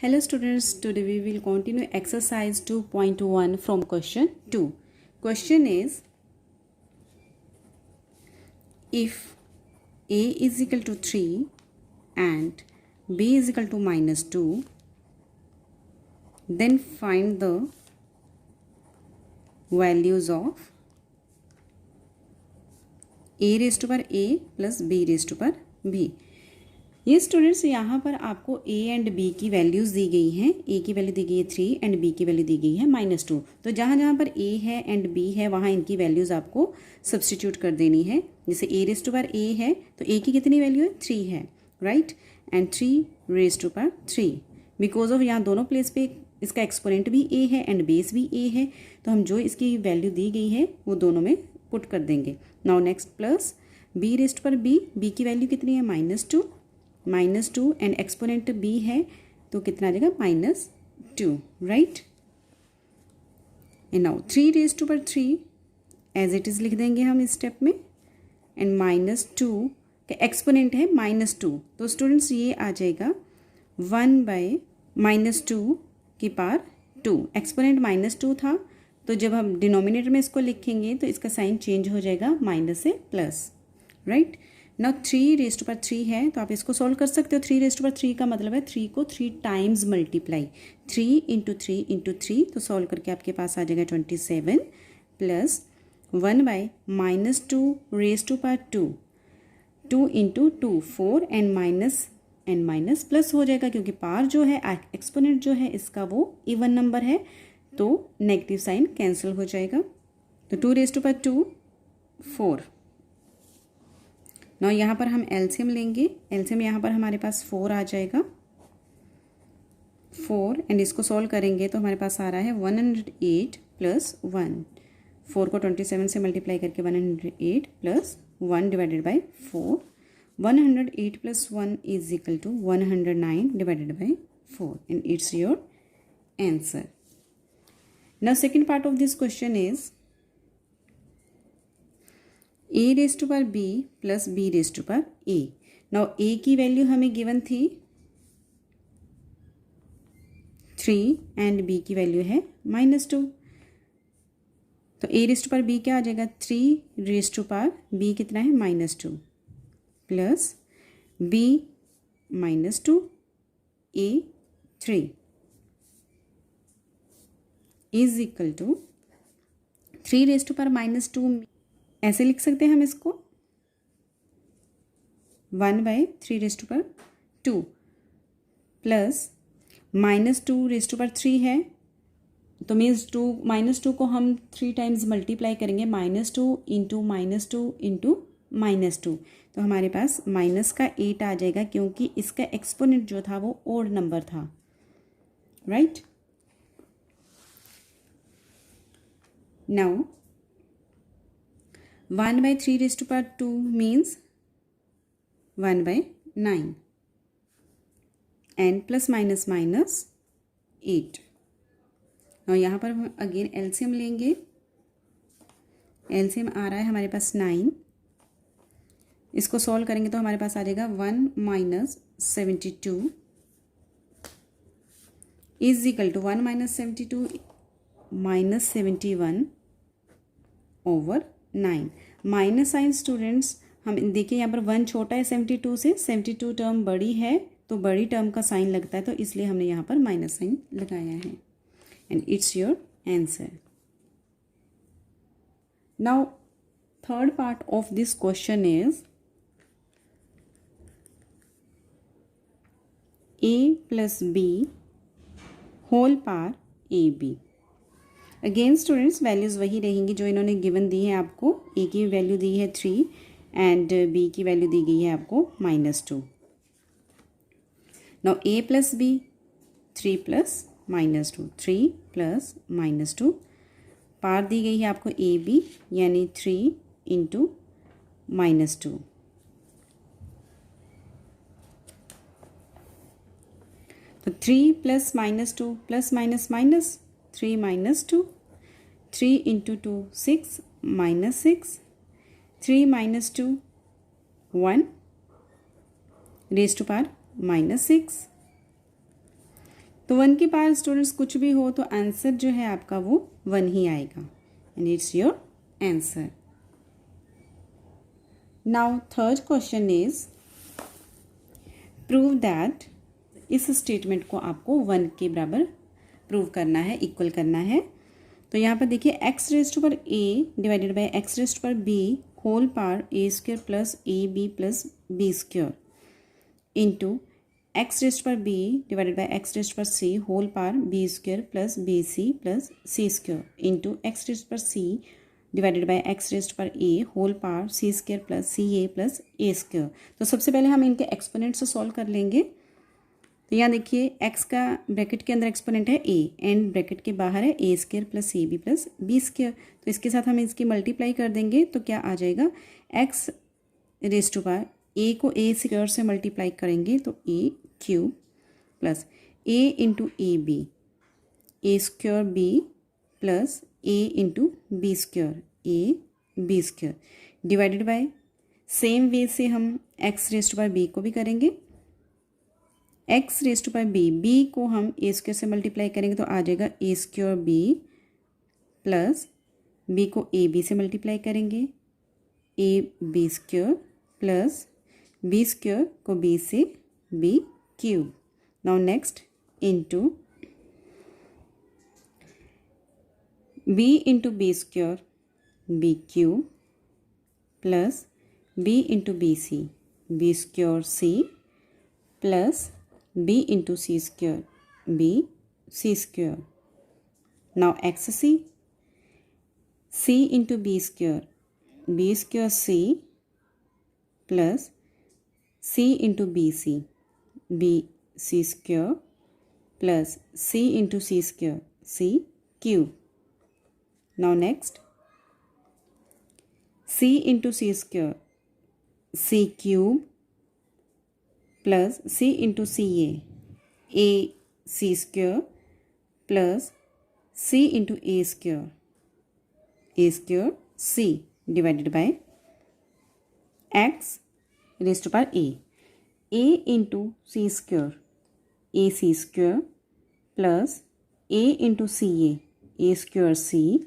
Hello students, today we will continue exercise 2.1 from question 2. Question is, if a is equal to 3 and b is equal to minus 2, then find the values of a raised to power a plus b raised to power b. ये students यहाँ पर आपको a and b की values दी गई हैं. a की value दी गई है 3 एंड b की वैल्यू दी गई है -2. तो जहाँ जहाँ पर a है एंड b है वहाँ इनकी वैल्यूज़ आपको सब्सटीट्यूट कर देनी है. जैसे a raise to power a है तो a की कितनी वैल्यू है 3 है, right, and 3 raise to power 3. Because of यहाँ दोनों प्लेस पे इसका एक्सपोनेंट भी a है एंड बेस भी a है, तो हम जो इसकी वैल्यू दी गई है वो दोनों में पुट कर देंगे. Now next plus b raise to power b की वैल्यू कितनी है -2 एंड एक्सपोनेंट b है तो कितना आ जाएगा -2, right. And now 3 raise to power 3 as it is लिख देंगे हम इस स्टेप में, एंड -2 का एक्सपोनेंट है -2, तो स्टूडेंट्स ये आ जाएगा 1/-2 की पावर 2. एक्सपोनेंट -2 था, तो जब हम डिनोमिनेटर में इसको लिखेंगे तो इसका साइन चेंज हो जाएगा माइनस से plus, right. Now 3 raise to power 3 है तो आप इसको सॉल्व कर सकते हो. 3 रेज टू पावर 3 का मतलब है 3 को 3 टाइम्स मल्टीप्लाई, 3 इंटू 3 इंटू 3, तो सॉल्व करके आपके पास आ जाएगा 27 plus 1/-2 raise to power 2 into 2 4 and minus plus हो जाएगा, क्योंकि पावर जो है एक्सपोनेंट जो है इसका वो इवन नंबर है तो नेगेटिव साइन कैंसिल हो जाएगा. तो 2 रेज टू पावर 2 4. ना यहाँ पर हम एलसीएम लेंगे. एलसीएम यहाँ पर हमारे पास 4 आ जाएगा, 4 एंड इसको सॉल्व करेंगे तो हमारे पास आ रहा है 108 प्लस 1. 4 को 27 से मल्टीप्लाई करके 108 plus 1 divided by 4. 108 plus 1 is equal to 109 divided by 4 and it's your answer. Now second part of this question is a raise to power b plus b raise to power a. Now a की value हमें given थी 3 and b की value है -2, तो a raise to power b क्या आ जाएगा 3 raise to power b कितना है -2 plus b -2 a 3 is equal to 3 raise to power -2. ऐसे लिख सकते हैं हम इसको 1/3 raise to power 2 plus -2 raise to power 3 है, तो मीन्स -2 को हम 3 टाइम्स मल्टीप्लाई करेंगे, -2 इंटू -2 इंटू -2, तो हमारे पास माइनस का 8 आ जाएगा, क्योंकि इसका एक्सपोनेंट जो था वो ओड नंबर था, right. Now 1/3 raised to power 2 means 1/9 and plus minus 8. और यहाँ पर हम अगेन एलसीएम लेंगे. एलसीएम आ रहा है हमारे पास 9. इसको सॉल्व करेंगे तो हमारे पास आ जाएगा 1 - 72 is equal to 1 - 72 -71 over 9. Minus sign students हम देखिए यहाँ पर 1 छोटा है 72 से, 72 टर्म बड़ी है तो बड़ी टर्म का साइन लगता है, तो इसलिए हमने यहाँ पर माइनस साइन लगाया है and it's your answer. Now third part of this question is a plus b whole power ab. Again students values वही रहेंगी जो इन्होंने गिवन दी है आपको. a की वैल्यू दी है 3 एंड b की वैल्यू दी गई है आपको -2. Now a plus b 3 plus -2, 3 plus -2, power दी गई है आपको a b यानी 3 इंटू -2. तो 3 plus -2 plus minus 3 -2, 3 into 2 6 -6, 3 - 2 1 raise to power -6, तो 1 की पावर स्टूडेंट्स कुछ भी हो तो आंसर जो है आपका वो 1 ही आएगा and it's your answer. Now third question is prove that, इस स्टेटमेंट को आपको 1 के बराबर प्रूव करना है, इक्वल करना है। तो यहाँ पर देखिए x raise to power a divided by x raise to power b whole power a square plus ab plus b square into x raise to power b divided by x raise to power c whole power b square plus bc plus c square into x raise to power c divided by x raise to power a whole power c square plus ca plus a square. तो सबसे पहले हम इनके exponent से solve कर लेंगे। तो यहाँ देखिए x का ब्रैकेट के अंदर एक्सपोनेंट है a एंड ब्रैकेट के बाहर है a square plus A B plus B square. तो इसके साथ हम इसकी मल्टीप्लाई कर देंगे तो क्या आ जाएगा, x raise to power a को a स्क्वायर से मल्टीप्लाई करेंगे तो a cube plus a into A B A square b plus a into B square A B square divided by same way से हम x raise to power b को भी करेंगे। x raise to power b को हम a square से multiply करेंगे तो आ जाएगा a square b plus b को a b से मल्टीप्लाई करेंगे a b square plus b square को b से b cube. Now next into b into B square b cube plus b into B C B square c plus b into C square b C square. Now X c into B square b square c plus c into B C square plus c into C square c cube. Now next c into C square c cube plus c into C A C square plus c into A square c divided by x raise to power a into C square A C square plus a into C A square c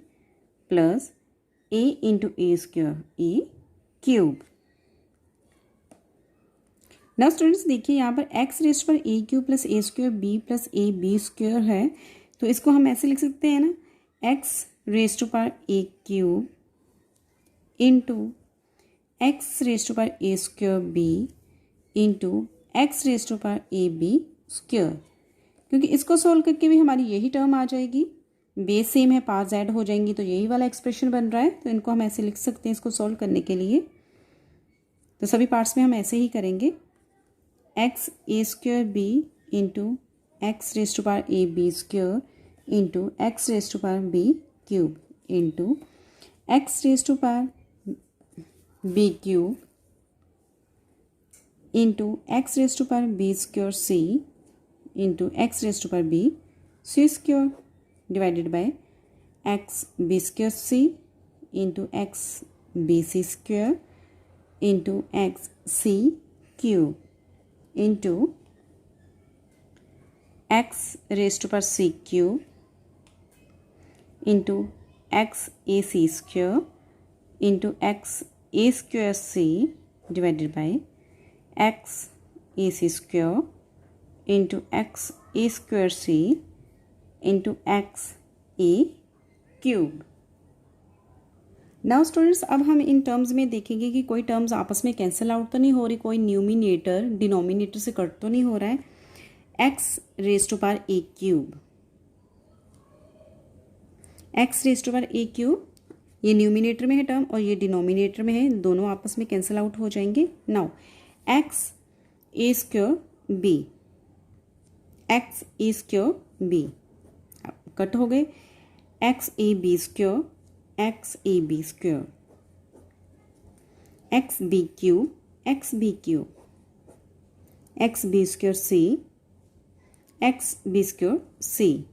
plus a into A square A cube. Now students देखिए यहाँ पर x raise to power a cube plus a square b plus a b square है, तो इसको हम ऐसे लिख सकते हैं ना, x raise to power a cube into x raise to power a square b into x raise to power a b square. क्योंकि इसको सॉल्व करके भी हमारी यही टर्म आ जाएगी, बेस सेम है, पार्ट्स ऐड हो जाएंगी तो यही वाला एक्सप्रेशन बन रहा है। तो इनको हम ऐसे लिख सकते हैं इसको सॉल्व करने के लिए। तो सभी पार्ट्स में हम ऐसे ही करेंगे, x a square b into X raise to power a b square into X raise to power b cube into X raise to power b cube into X raise to power b square c into X raise to power b c square divided by X b square c into X b c square into X c cube into X raise to power c cube into X A C square into X A square c divided by X A C square into X A square c into X A cube. Now students अब हम in terms में देखेंगे कि कोई terms आपस में cancel out तो नहीं हो रही, कोई न्यूमिनेटर डिनोमिनेटर से कट तो नहीं हो रहा है। X raise to power a cube, X raise to power a cube, ये न्यूमिनेटर में है टर्म और ये डिनोमिनेटर में है, दोनों आपस में कैंसिल आउट हो जाएंगे। Now X A square b, X A square b cut हो गए, X A B square X A B square, X B cube X B cube, X B square C X B square C,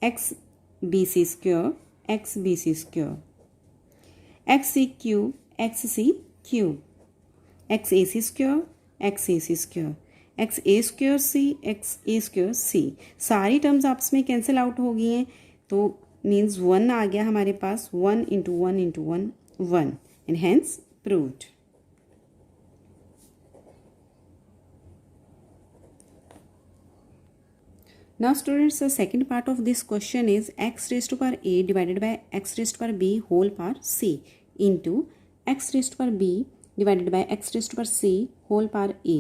X B C square X B C square, X C cube X C cube, X A C square X A C square, X A square C, X A square C, सारी terms आपस में cancel out हो गई हैं, तो means 1 आ गया हमारे पास, 1 into 1 into 1 1 and hence proved. Now students, the second part of this question is x raised to power a divided by x raised to power b whole power c into x raised to power b divided by x raised to power c whole power a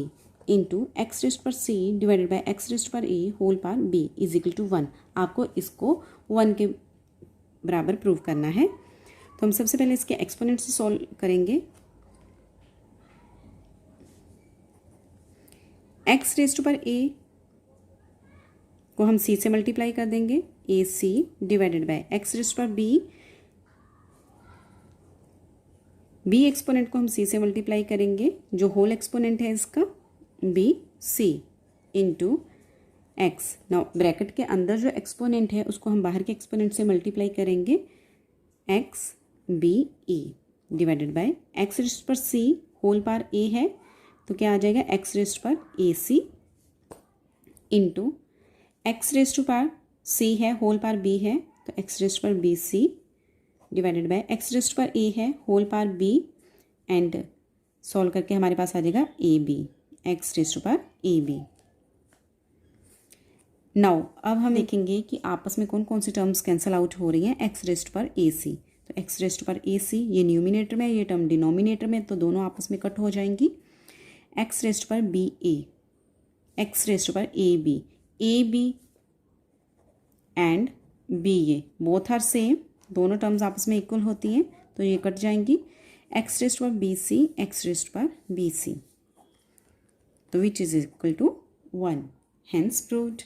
into x raised to power c divided by x raised to power a whole power b is equal to 1। आपको इसको 1 के बराबर prove करना है। तो हम सबसे पहले इसके एक्सपोनेंट से सॉल्व करेंगे। x raise to power a को हम c से मल्टीप्लाई कर देंगे, A C divided by x raise to power b exponent को हम c से मल्टीप्लाई करेंगे, जो होल एक्सपोनेंट है इसका b c into x. Now bracket के अंदर जो एक्सपोनेंट है उसको हम बाहर के एक्सपोनेंट से मल्टीप्लाई करेंगे, x b e divided by x raise पर c होल पावर a है तो क्या आ जाएगा, एक्स रेज पर a c into x raise to power c है होल पावर b है तो एक्स रेज पर b c divided by x raise पर a है whole power b and solve करके हमारे पास आ जाएगा a b, x raise to power a b. Now अब हम देखेंगे कि आपस में कौन कौन सी टर्म्स कैंसिल आउट हो रही हैं, एक्स रेज टू पावर ए सी। तो एक्स रेज टू पावर ए सी ये न्यूमिनेटर में, ये टर्म डिनोमिनेटर में, तो दोनों आपस में कट हो जाएंगी। X raise to power b a, x raise to power a b and b a both are same, दोनों टर्म्स आपस में इक्वल होती हैं तो ये कट जाएंगी। X raise to power b c, x raise to power b c, तो which is equal to 1, hence proved.